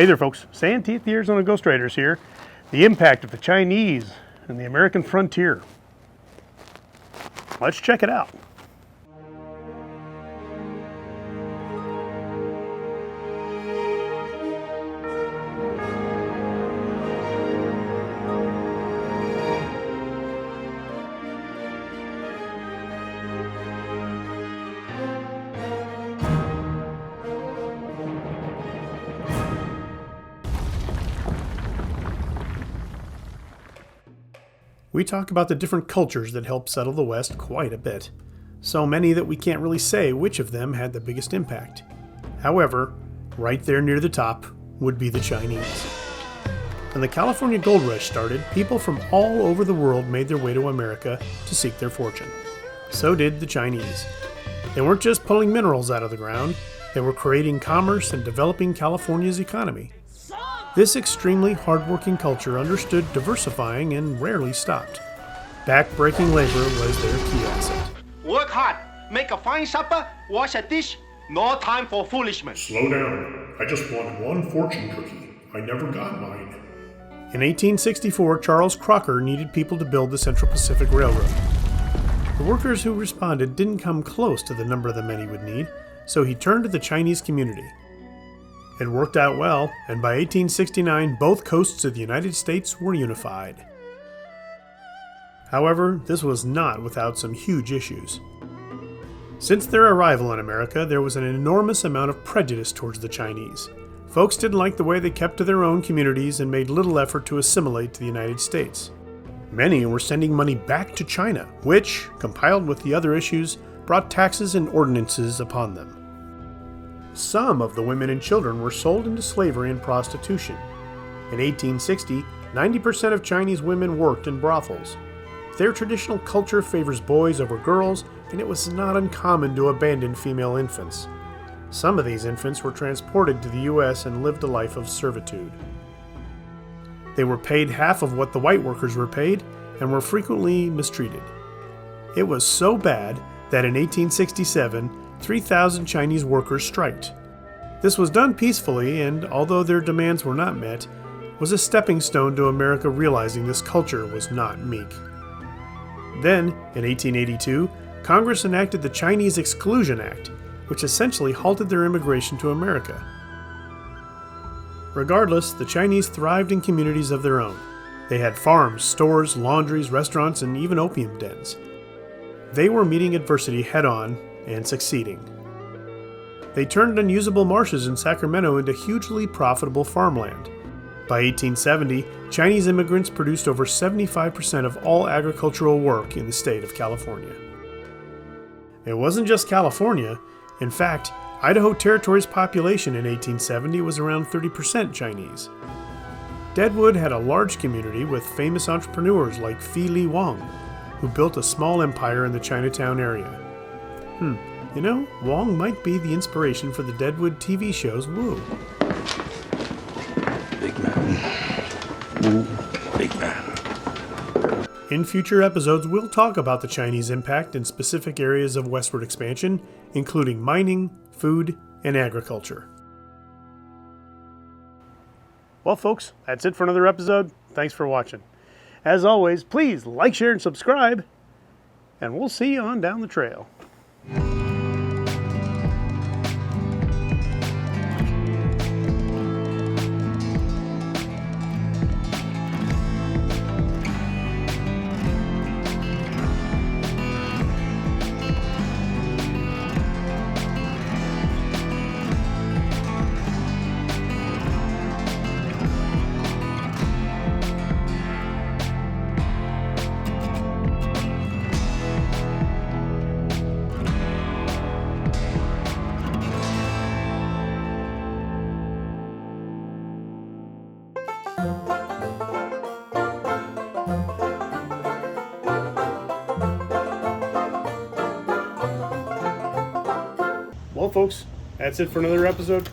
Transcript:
Hey there folks, Santee, the Arizona Ghost Riders here. The impact of the Chinese and the American frontier. Let's check it out. We talk about the different cultures that helped settle the West quite a bit. So many that we can't really say which of them had the biggest impact. However, right there near the top would be the Chinese. When the California Gold Rush started, people from all over the world made their way to America to seek their fortune. So did the Chinese. They weren't just pulling minerals out of the ground, they were creating commerce and developing California's economy. This extremely hardworking culture understood diversifying and rarely stopped. Back-breaking labor was their key asset. Work hard, make a fine supper, wash a dish, no time for foolishness. Slow down. I just wanted one fortune cookie. I never got mine. In 1864, Charles Crocker needed people to build the Central Pacific Railroad. The workers who responded didn't come close to the number of the men he would need, so he turned to the Chinese community. It worked out well, and by 1869, both coasts of the United States were unified. However, this was not without some huge issues. Since their arrival in America, there was an enormous amount of prejudice towards the Chinese. Folks didn't like the way they kept to their own communities and made little effort to assimilate to the United States. Many were sending money back to China, which, compiled with the other issues, brought taxes and ordinances upon them. Some of the women and children were sold into slavery and prostitution. In 1860, 90% of Chinese women worked in brothels. Their traditional culture favors boys over girls, and it was not uncommon to abandon female infants. Some of these infants were transported to the U.S. and lived a life of servitude. They were paid half of what the white workers were paid, and were frequently mistreated. It was so bad that in 1867, 3,000 Chinese workers striked. This was done peacefully, and although their demands were not met, was a stepping stone to America realizing this culture was not meek. Then, in 1882, Congress enacted the Chinese Exclusion Act, which essentially halted their immigration to America. Regardless, the Chinese thrived in communities of their own. They had farms, stores, laundries, restaurants, and even opium dens. They were meeting adversity head-on and succeeding. They turned unusable marshes in Sacramento into hugely profitable farmland. By 1870, Chinese immigrants produced over 75% of all agricultural work in the state of California. It wasn't just California. In fact, Idaho Territory's population in 1870 was around 30% Chinese. Deadwood had a large community with famous entrepreneurs like Fi Li Wang, who built a small empire in the Chinatown area. You know, Wong might be the inspiration for the Deadwood TV shows Woo. Big man. Woo, big man. In future episodes, we'll talk about the Chinese impact in specific areas of westward expansion, including mining, food, and agriculture. Well, folks, that's it for another episode. Thanks for watching. As always, please like, share, and subscribe, and we'll see you on down the trail. Well, folks, that's it for another episode.